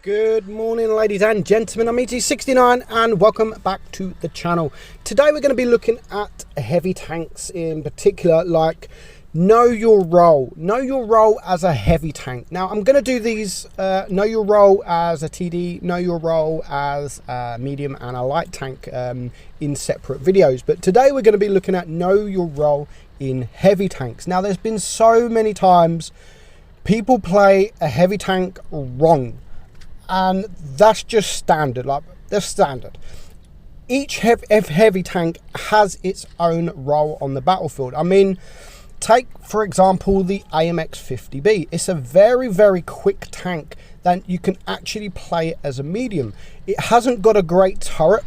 Good morning, ladies and gentlemen. I'm meadsy69 and welcome back to the channel. Today we're going to be looking at heavy tanks, in particular, like know your role as a heavy tank. Now I'm going to do these know your role as a TD, know your role as a medium and a light tank in separate videos, but today we're going to be looking at know your role in heavy tanks. Now there's been so many times people play a heavy tank wrong, and that's just standard. Like, that's standard. Each heavy tank has its own role on the battlefield. I mean, take for example the AMX-50B. It's a very quick tank that you can actually play it as a medium. It hasn't got a great turret,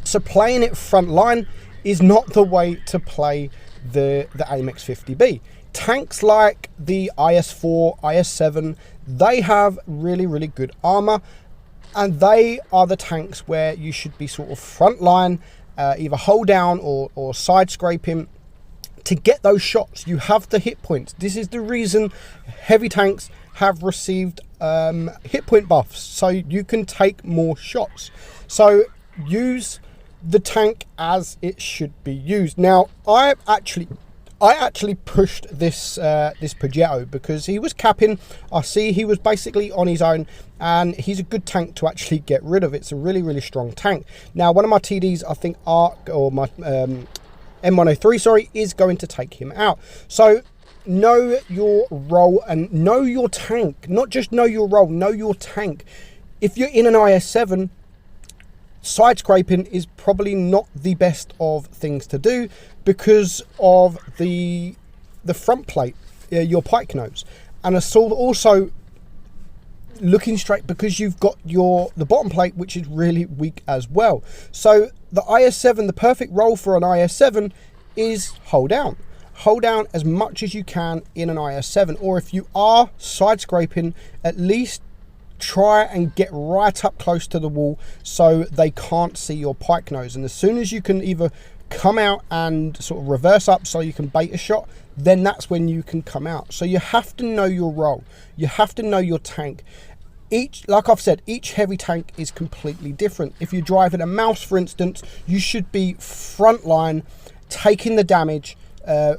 so playing it front line is not the way to play the AMX-50B. Tanks like the IS-4, IS-7, they have really good armor, and they are the tanks where you should be sort of front line, either hold down or side scraping to get those shots. You have the hit points. This is the reason heavy tanks have received hit point buffs, so you can take more shots. So use the tank as it should be used. Now I actually pushed this this Progetto because he was capping. I see he was basically on his own, and he's a good tank to actually get rid of. It's a really strong tank. Now one of my TDs, I think Arc, or my M103, sorry, is going to take him out. So know your role and know your tank. Not just know your role, know your tank. If you're in an IS-7, side scraping is probably not the best of things to do because of the front plate, your pike nose, and also looking straight because you've got the bottom plate, which is really weak as well. So the IS-7, the perfect role for an IS-7 is hold down as much as you can in an IS-7, or if you are side scraping, at least try and get right up close to the wall so they can't see your pike nose. And as soon as you can either come out and sort of reverse up so you can bait a shot, then that's when you can come out. So you have to know your role. You have to know your tank. Like I've said, each heavy tank is completely different. If you're driving a mouse, for instance, you should be front line taking the damage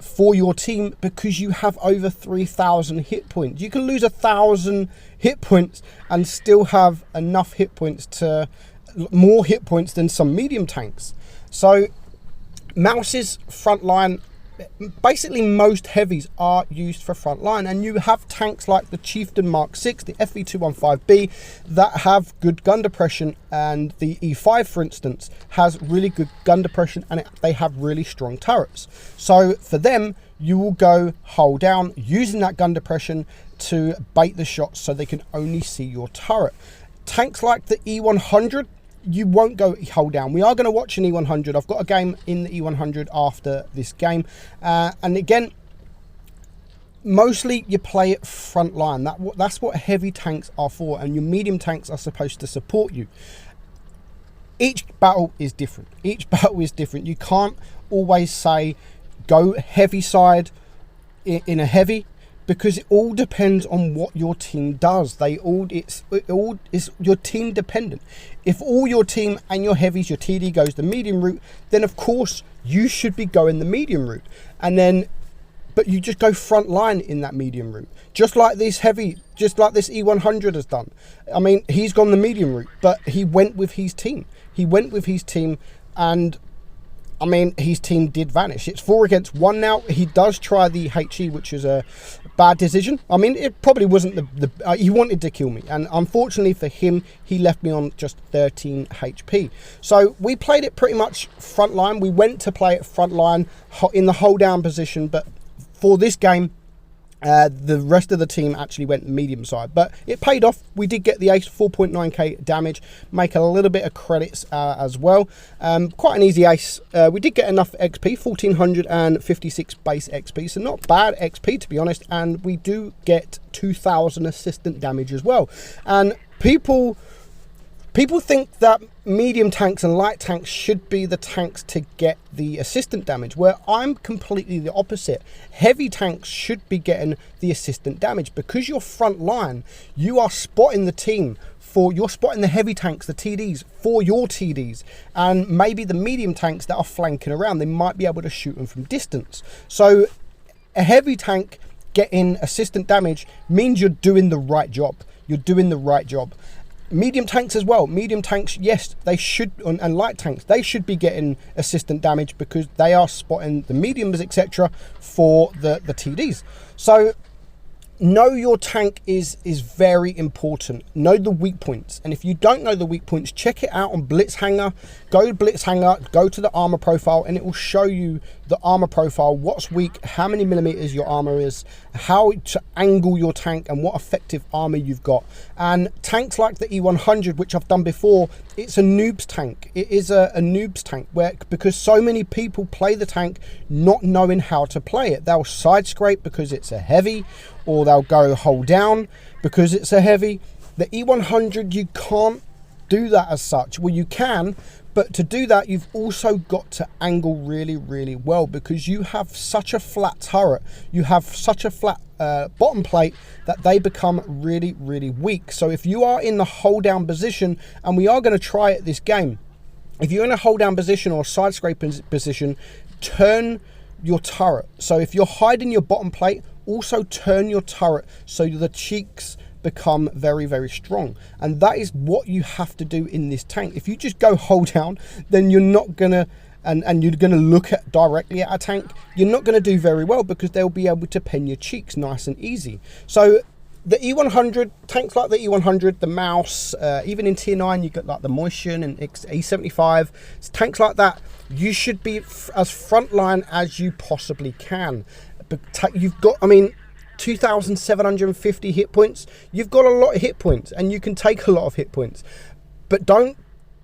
for your team because you have over 3,000 hit points. You can lose 1,000 hit points and still have enough hit points to more hit points than some medium tanks. So mouses, front line, basically most heavies are used for front line, and you have tanks like the Chieftain Mark 6, the FV215B, that have good gun depression, and the E5, for instance, has really good gun depression, and they have really strong turrets. So for them, you will go hold down using that gun depression to bait the shots so they can only see your turret. Tanks like the E100, you won't go hold down. We are going to watch an E100. I've got a game in the E100 after this game, and again, mostly you play it front line. That's what heavy tanks are for, and your medium tanks are supposed to support you. Each battle is different. You can't always say go heavy side in a heavy, because it all depends on what your team does. It all is your team dependent. If all your team and your heavies, your TD goes the medium route, then of course you should be going the medium route, but you just go front line in that medium route, just like this E100 has done. I mean, he's gone the medium route, but he went with his team. And I mean, his team did vanish. It's 4 against 1 now. He does try the HE, which is a bad decision. I mean, it probably wasn't he wanted to kill me, and unfortunately for him, he left me on just 13 HP. So we played it pretty much front line. We went to play it front line in the hold down position, but for this game, the rest of the team actually went medium side, but it paid off. We did get the ace, 4.9k damage, make a little bit of credits as well. Quite an easy ace. We did get enough XP, 1456 base XP, so not bad XP to be honest, and we do get 2000 assistant damage as well. And people think that medium tanks and light tanks should be the tanks to get the assistant damage, where I'm completely the opposite. Heavy tanks should be getting the assistant damage because you're front line. You are spotting the team therefore you're spotting the heavy tanks, the TDs, for your TDs, and maybe the medium tanks that are flanking around, they might be able to shoot them from distance. So a heavy tank getting assistant damage means you're doing the right job. You're doing the right job. Medium tanks as well. Medium tanks, yes, they should, and light tanks, they should be getting assistant damage because they are spotting the mediums, etc., for the TDs. So know your tank is very important. Know the weak points, and if you don't know the weak points, check it out on Blitzhanger. Go to Blitzhanger, go to the armor profile, and it will show you the armor profile, what's weak, how many millimeters your armor is, how to angle your tank, and what effective armor you've got. And tanks like the E100, which I've done before, it's a noob's tank. It is a noob's tank, because so many people play the tank not knowing how to play it. They'll side scrape because it's a heavy, or they'll go hold down because it's a heavy. The E100, you can't do that as such. Well, you can, but to do that, you've also got to angle really, really well, because you have such a flat turret, you have such a flat bottom plate, that they become really, really weak. So if you are in the hold down position, and we are going to try it this game, if you're in a hold down position or a side scraping position, turn your turret. So if you're hiding your bottom plate, also turn your turret so the cheeks become very, very strong. And that is what you have to do in this tank. If you just go hold down, then you're not gonna, and you're gonna look at directly at a tank, you're not gonna do very well, because they'll be able to pen your cheeks nice and easy. So the E100, tanks like the E100, the Mouse, even in tier 9, you got like the Motion and E75, tanks like that, you should be as frontline as you possibly can. But you've got, I mean, 2,750 hit points. You've got a lot of hit points, and you can take a lot of hit points, but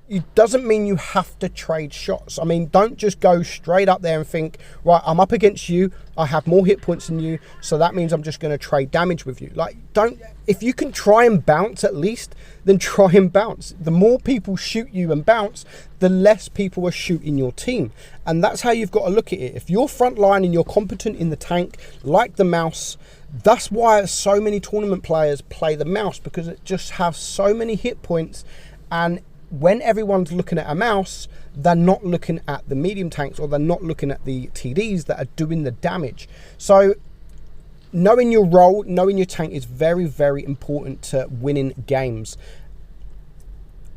it doesn't mean you have to trade shots. I mean, don't just go straight up there and think, right, I'm up against you, I have more hit points than you, so that means I'm just going to trade damage with you. Like, if you can try and bounce at least, then try and bounce. The more people shoot you and bounce, the less people are shooting your team. And that's how you've got to look at it. If you're frontline and you're competent in the tank, like the Mouse, that's why so many tournament players play the Mouse, because it just has so many hit points. And when everyone's looking at a Mouse, they're not looking at the medium tanks, or they're not looking at the TDs that are doing the damage. So knowing your role, knowing your tank is very, very important to winning games.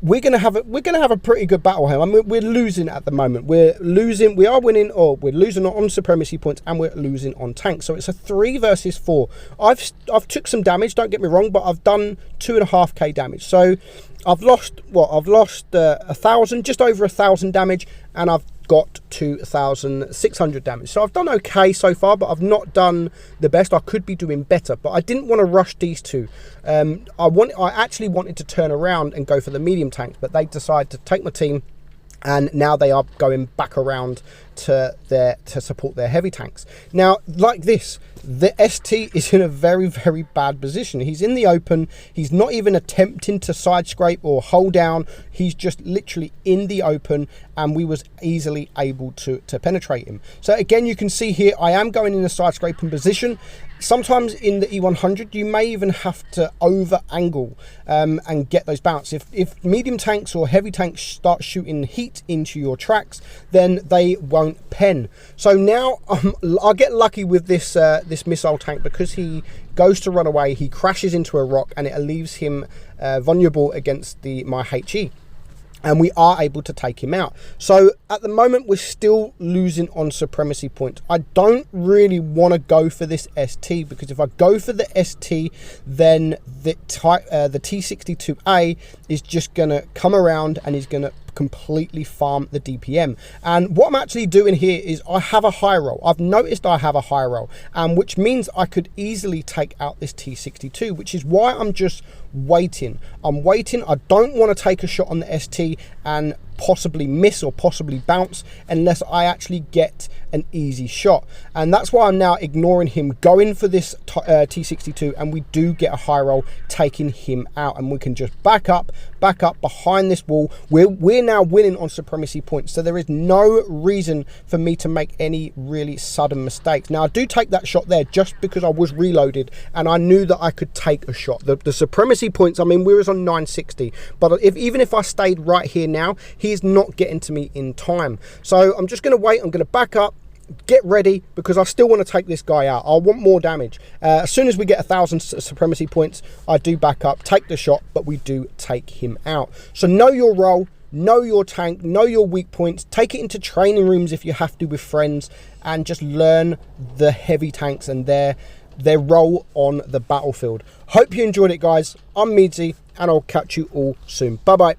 We're gonna have a pretty good battle here. I mean, we're losing at the moment. We are winning, or we're losing on supremacy points, and we're losing on tanks. So it's a 3 versus 4. I've took some damage, don't get me wrong, but I've done 2.5k damage. So I've lost 1,000, just over 1,000 damage, and I've got 2,600 damage. So I've done okay so far, but I've not done the best. I could be doing better, but I didn't want to rush these two. I actually wanted to turn around and go for the medium tanks, but they decided to take my team, and now they are going back around to support their heavy tanks. Now, like this, the ST is in a very, very bad position. He's in the open. He's not even attempting to side scrape or hold down. He's just literally in the open, and we was easily able to penetrate him. So again, you can see here, I am going in a side scraping position. Sometimes in the E100, you may even have to over angle and get those bounce. If medium tanks or heavy tanks start shooting heat into your tracks, then they won't pen. So now I'll get lucky with this this missile tank, because he goes to run away, he crashes into a rock, and it leaves him vulnerable against my HE. And we are able to take him out. So at the moment, we're still losing on supremacy points. I don't really want to go for this ST, because if I go for the ST, then the T62A is just going to come around, and he's going to completely farm the DPM. And what I'm actually doing here is I have a high roll. I've noticed I have a high roll, which means I could easily take out this T62, which is why I'm just waiting. I'm waiting. I don't want to take a shot on the ST and possibly miss or possibly bounce unless I actually get an easy shot. And that's why I'm now ignoring him, going for this T62, and we do get a high roll, taking him out, and we can just back up behind this wall. We're now winning on supremacy points, so there is no reason for me to make any really sudden mistakes. Now I do take that shot there just because I was reloaded and I knew that I could take a shot. The supremacy points, I mean, we was on 960, but even if I stayed right here now, he's not getting to me in time. So I'm just going to wait. I'm going to back up, get ready, because I still want to take this guy out. I want more damage. As soon as we get 1,000 supremacy points, I do back up, take the shot, but we do take him out. So know your role, know your tank, know your weak points, take it into training rooms if you have to with friends, and just learn the heavy tanks and their role on the battlefield. Hope you enjoyed it, guys. I'm Meadsy, and I'll catch you all soon. Bye bye.